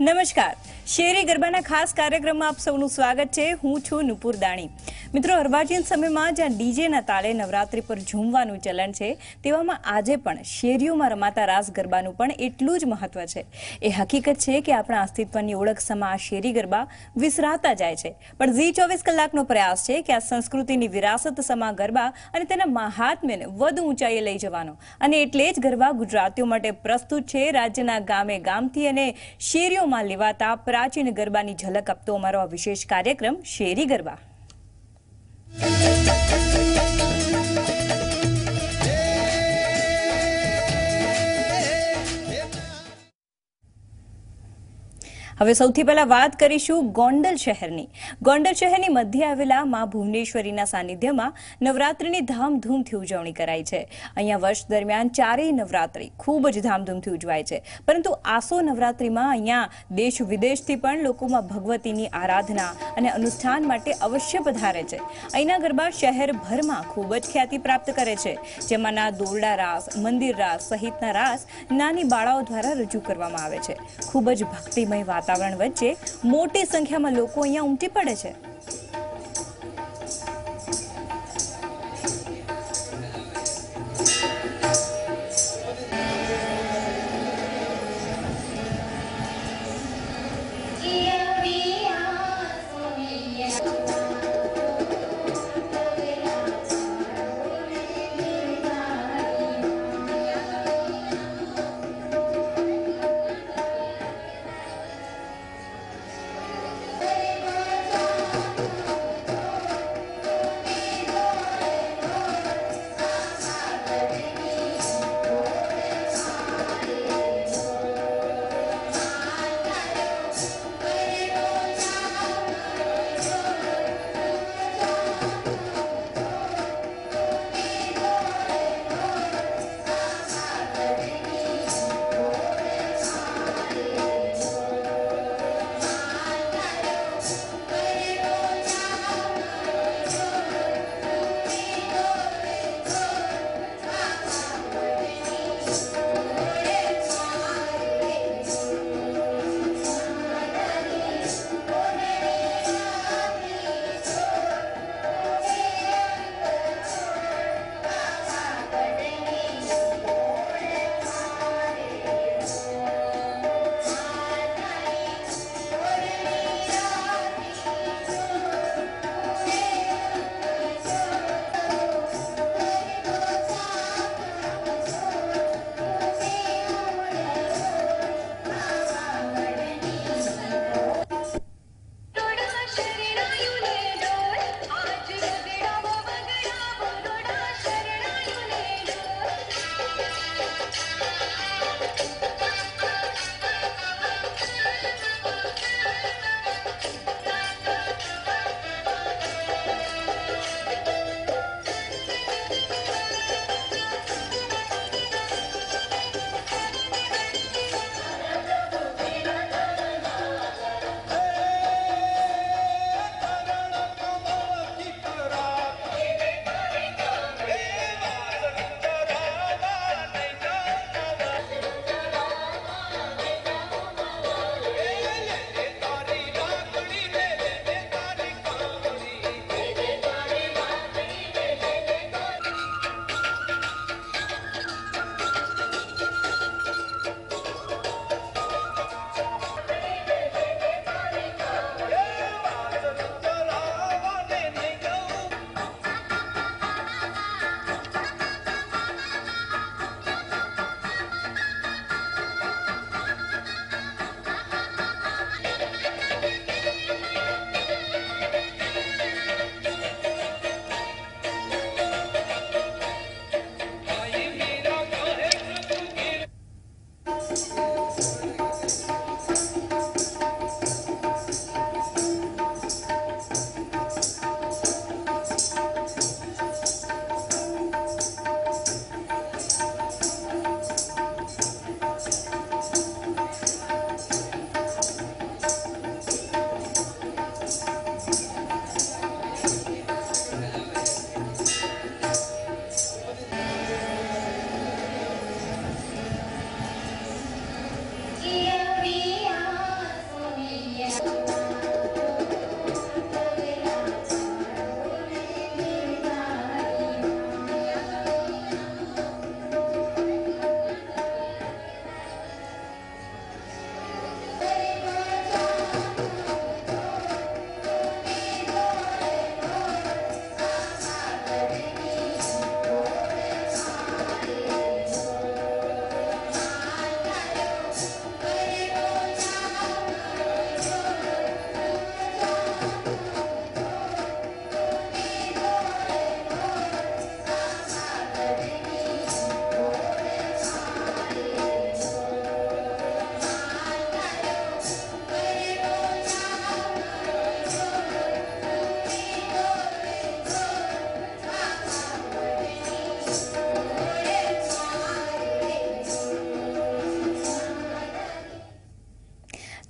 નમસ્કાર, શેરી ગરબાના ખાસ કાર્યક્રમમાં આપ સૌનું સ્વાગત છે। હું છું નુપુર દાણી। મિત્રો, અર્વાચીન સમયમાં જ્યાં ડીજેના તાલે નવરાત્રી પર ઝૂમવાનું ચલણ છે, તેવામાં આજે પણ શેરીઓમાં રમાતા રાસ ગરબાનું પણ એટલું જ મહત્વ છે। એ હકીકત છે કે આપણા અસ્તિત્વની ઓળખ સમા આ શેરી ગરબા વિસરાતા જાય છે, પણ ઝી 24 કલાકનો પ્રયાસ છે કે આ સંસ્કૃતિની વિરાસત સમા ગરબા અને તેના મહાત્મ્યને વધુ ઊંચાઈએ લઈ જવાનો, અને એટલે જ ગરબા ગુજરાતીઓ માટે પ્રસ્તુત છે। રાજ્યના ગામે ગામથી અને શેરીઓમાં લેવાતા પ્રાચીન ગરબાની ઝલક આપતો અમારો આ વિશેષ કાર્યક્રમ શેરી ગરબા। હવે સૌથી પહેલા વાત કરીશું ગોંડલ શહેરની। ગોંડલ શહેરની મધ્ય આવેલા મા ભુવનેશ્વરીના સાનિધ્યમાં નવરાત્રિની ધામધૂમથી ઉજવણી કરાય છે। અહીંયા વર્ષ દરમિયાન ચારેય નવરાત્રિ ખૂબ જ ધામધૂમથી ઉજવાય છે, પરંતુ આસો નવરાત્રિમાં અહીંયા દેશ વિદેશથી પણ લોકોમાં ભગવતીની આરાધના અને અનુષ્ઠાન માટે અવશ્ય પધારે છે। અહીંના ગરબા શહેરભરમાં ખૂબ જ ખ્યાતિ પ્રાપ્ત કરે છે, જેમાંના દોરડા રાસ, મંદિર રાસ સહિતના રાસ નાની બાળાઓ દ્વારા રજૂ કરવામાં આવે છે। ખૂબ જ ભક્તિમય વાતાવરણ વચ્ચે મોટી સંખ્યામાં લોકો અહીંયા ઉમટી પડે છે।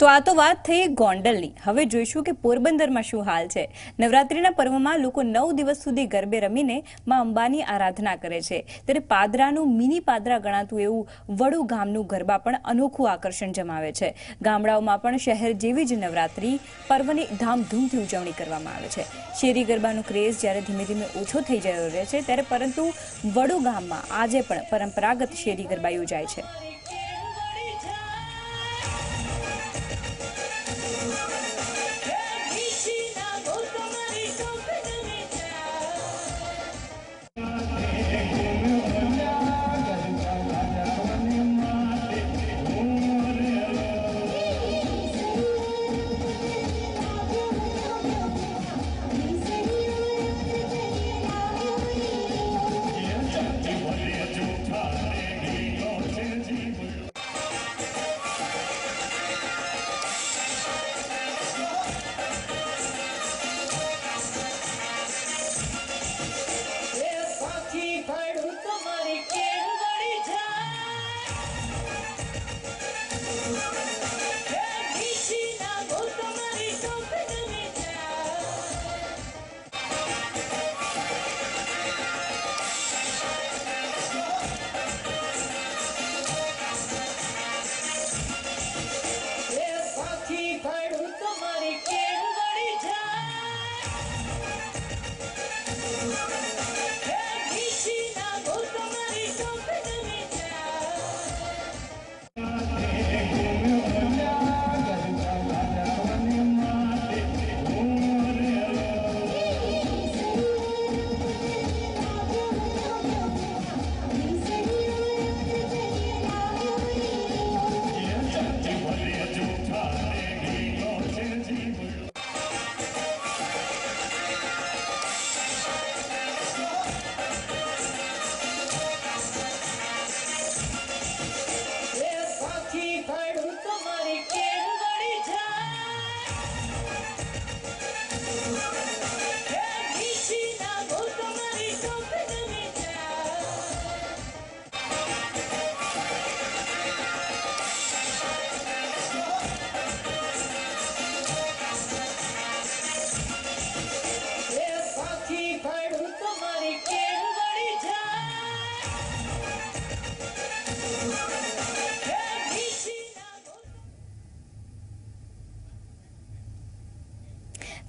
તો આ તો વાત થઈ ગોંડલની. હવે જોઈશું કે પોરબંદરમાં શું હાલ છે. નવરાત્રિના પર્વમાં લોકો 9 દિવસ સુધી ગરબે રમીને માં અંબાની આરાધના કરે છે. ત્યારે પાદરાનું મિની પાદરા ગણાતું એવું વડુ ગામનું ગરબા પણ અનોખું આકર્ષણ જમાવે છે. ગામડાઓમાં પણ શહેર જેવી જ નવરાત્રિ પર્વની ધામધૂમથી ઉજવણી કરવામાં આવે છે. શેરી ગરબાનું ક્રેઝ જ્યારે ધીમે ધીમે ઓછો થઈ રહ્યો છે ત્યારે પરંતુ વડુ ગામમાં આજે પણ પરંપરાગત શેરી ગરબા યોજાય છે.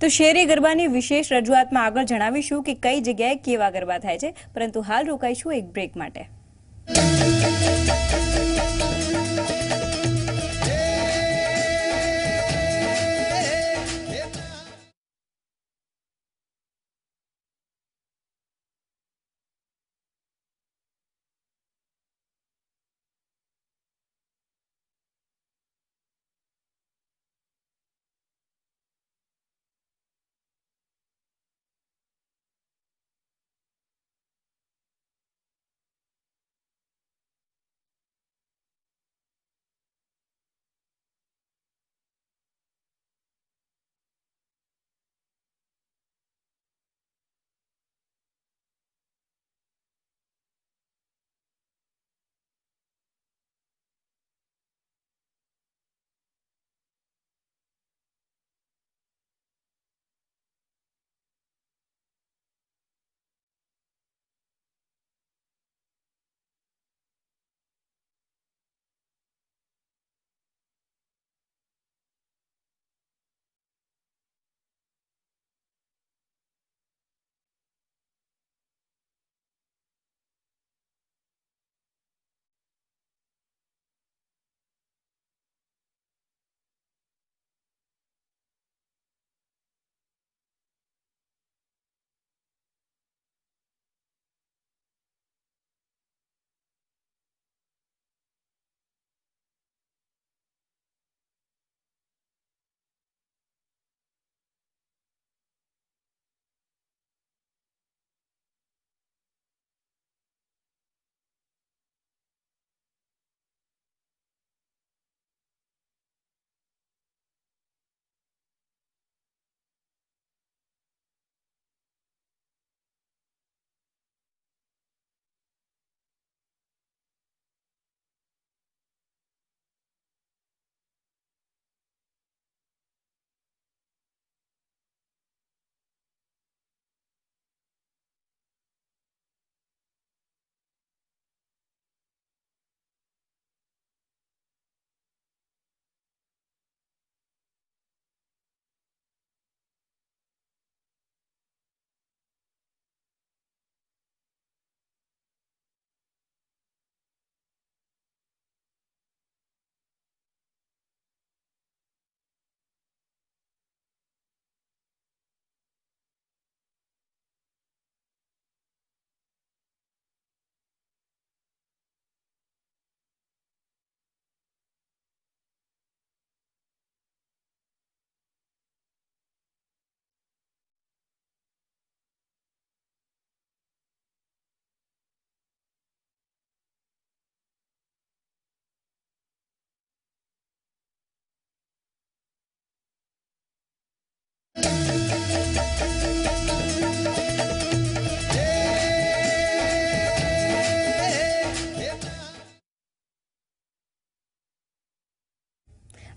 તો શેરી ગરબાની વિશેષ રજૂઆતમાં આગળ જણાવીશું કે કઈ જગ્યાએ કેવા ગરબા થાય છે, પરંતુ હાલ રોકાઈશું એક બ્રેક માટે.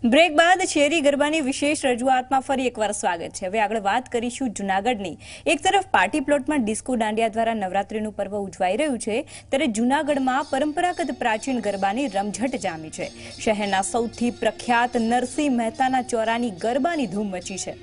બ્રેક બાદ શેરી ગરબાની વિશેષ રજૂઆતમાં ફરી એકવાર સ્વાગત છે। હવે આગળ વાત કરીશું જૂનાગઢની। એક તરફ પાર્ટી પ્લોટમાં ડિસ્કો દાંડિયા દ્વારા નવરાત્રીનું પર્વ ઉજવાઈ રહ્યું છે, ત્યારે જૂનાગઢમાં પરંપરાગત પ્રાચીન ગરબાની રમઝટ જામી છે। શહેરના સૌથી પ્રખ્યાત નરસિંહ મહેતાના ચોરાની ગરબાની ધૂમ મચી છે।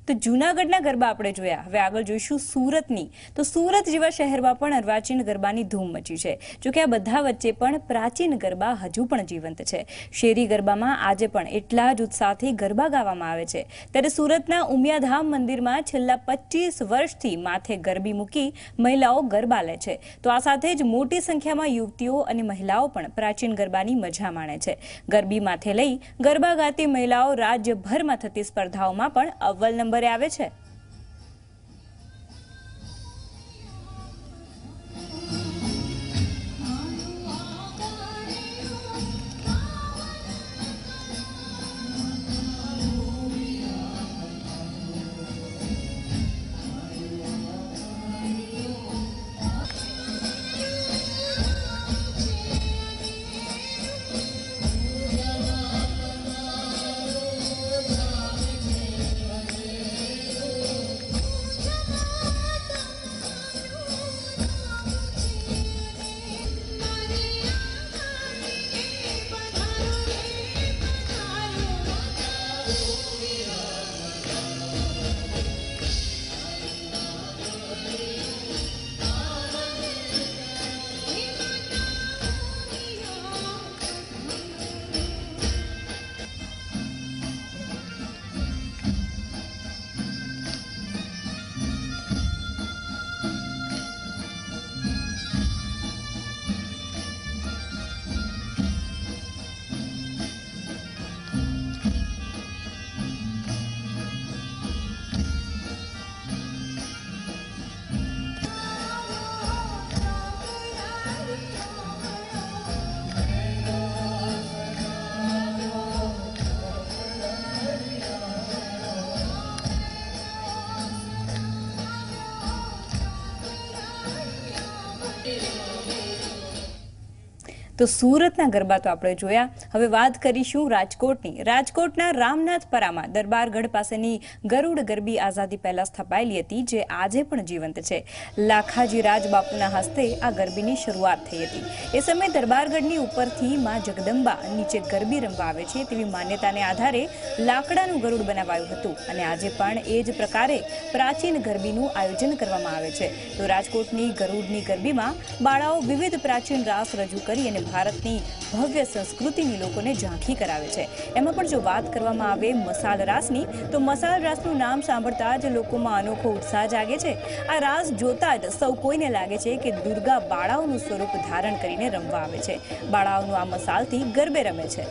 તો જૂનાગઢના ગરબા આપણે જોયા। હવે આગળ જોઈશું સુરતની। તો સુરત જેવા શહેરમાં પણ અર્વાચીન ગરબાની ધૂમ મચી છે। જો કે આ બધા વચ્ચે પણ પ્રાચીન ગરબા હજુ પણ જીવંત છે। શેરી ગરબામાં આજે પણ એટલા જ ઉત્સાહથી ગરબા ગાવામાં આવે છે। ત્યારે સુરતના ઉમિયાધામ મંદિરમાં છેલ્લા 25 વર્ષથી માથે ગરબી મૂકી મહિલાઓ ગરબા લે છે। તો આ સાથે જ મોટી સંખ્યામાં યુવતીઓ અને મહિલાઓ પણ પ્રાચીન ગરબાની મજા માણે છે। ગરબી માથે લઈ ગરબા ગાતી મહિલાઓ રાજ્યભરમાં થતી સ્પર્ધાઓમાં પણ અવ્વલ નંબરે આવે છે। તો સુરતના ગરબા તો આપણે જોયા. હવે વાત કરીશું રાજકોટની. રાજકોટના રામનાથપરામાં દરબારગઢ પાસેની ગરુડ ગરબી આઝાદી પહેલા સ્થપાયેલી હતી, જે આજે પણ જીવંત છે. લાખાજી રાજ બાપુના હસ્તે આ ગરબીની શરૂઆત થઈ હતી. એ સમયે દરબારગઢની ઉપરથી માં જગદંબા નીચે ગરબી રમવા આવે છે તેવી માન્યતાને આધારે લાકડાનું ગરુડ બનાવાયું હતું અને આજે પણ એ જ પ્રકારે પ્રાચીન ગરબીનું આયોજન કરવામાં આવે છે. તો રાજકોટની ગરુડની ગરબીમાં બાળાઓ વિવિધ પ્રાચીન રાસ રજૂ કરી અને ભારતની ભવ્ય સંસ્કૃતિની લોકોને ઝાંખી કરાવે છે. એમાં પણ જો વાત કરવામાં આવે મસાલ રાસની, તો મસાલ રાસનું નામ સાંભળતા જ લોકોમાં અનોખો ઉત્સાહ જાગે છે. આ રાસ જોતા જ સૌ કોઈને લાગે છે કે દુર્ગા બાળાઓનું સ્વરૂપ ધારણ કરીને રમવા આવે છે. બાળાઓનું આ મસાલથી ગરબે રમે છે.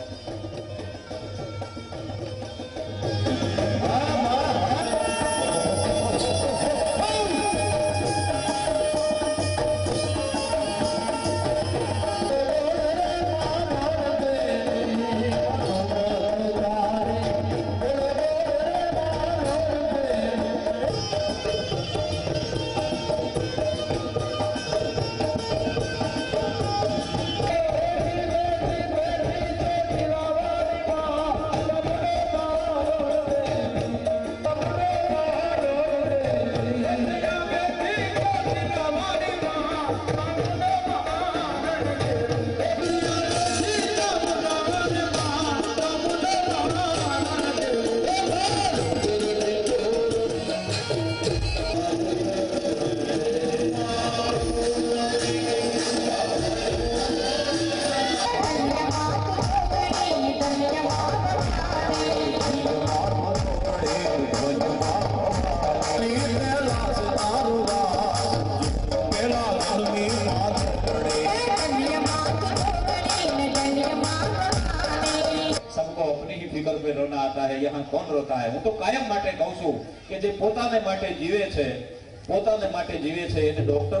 पे रोना आता है, यहाँ कौन रोता है? હું તો કાયમ માટે કહું છું કે જે પોતાને માટે જીવે છે, પોતાને માટે જીવે છે એને ડોક્ટર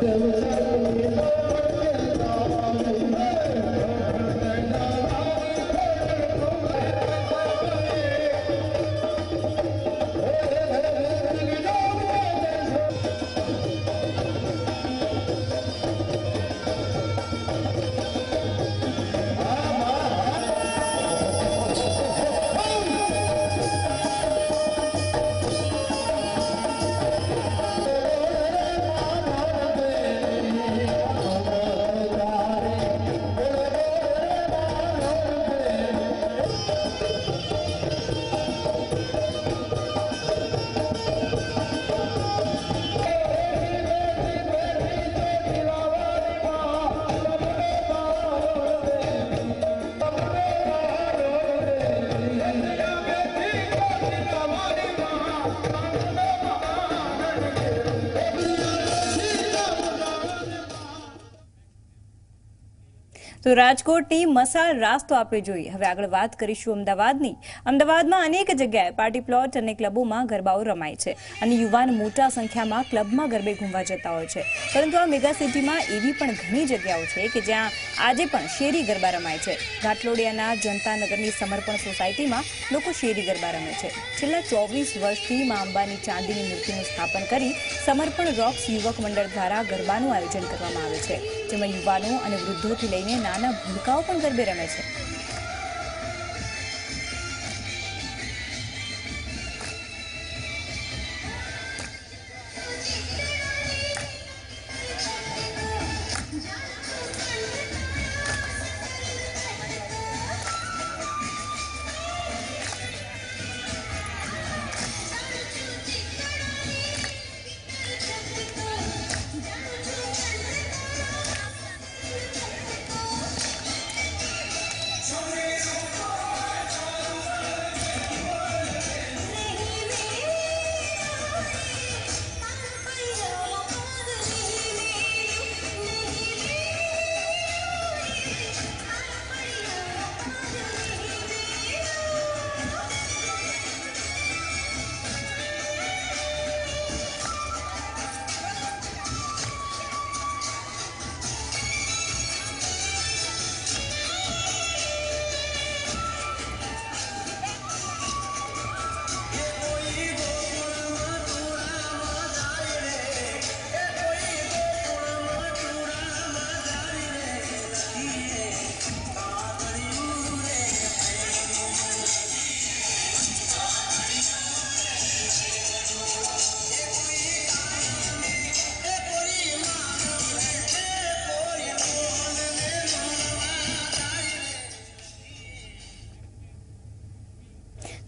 તો રાજકોટની મસાલ રાસ તો આપણે જોઈ. હવે આગળ વાત કરીશું અમદાવાદની. અમદાવાદમાં અનેક જગ્યાએ પાર્ટી પ્લોટ અને ક્લબોમાં ગરબાઓ રમાય છે અને યુવાન મોટા સંખ્યામાં ક્લબમાં ગરબે ઘૂમવા જતા હોય છે. પરંતુ આ મેગા સિટીમાં એવી પણ ઘણી જગ્યાઓ છે કે જ્યાં આજે પણ શેરી ગરબા રમાય છે. ઘાટલોડિયાના જનતાનગરની સમર્પણ સોસાયટીમાં લોકો શેરી ગરબા રમે છે. છેલ્લા 24 વર્ષથી મા અંબાની ચાંદીની મૂર્તિનું સ્થાપન કરી સમર્પણ રોક્સ યુવક મંડળ દ્વારા ગરબાનું આયોજન કરવામાં આવે છે, જેમાં યુવાનો અને વૃદ્ધોથી લઈને નાના ભૂલકાઓ પણ ગરબે રમે છે.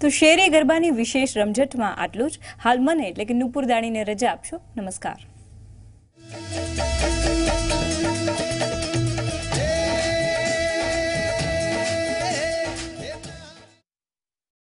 તો શેરી ગરબાની વિશેષ રમઝટમાં આટલું જ. હાલ મને એટલે કે નુપુર દાણીને રજા આપશો. નમસ્કાર.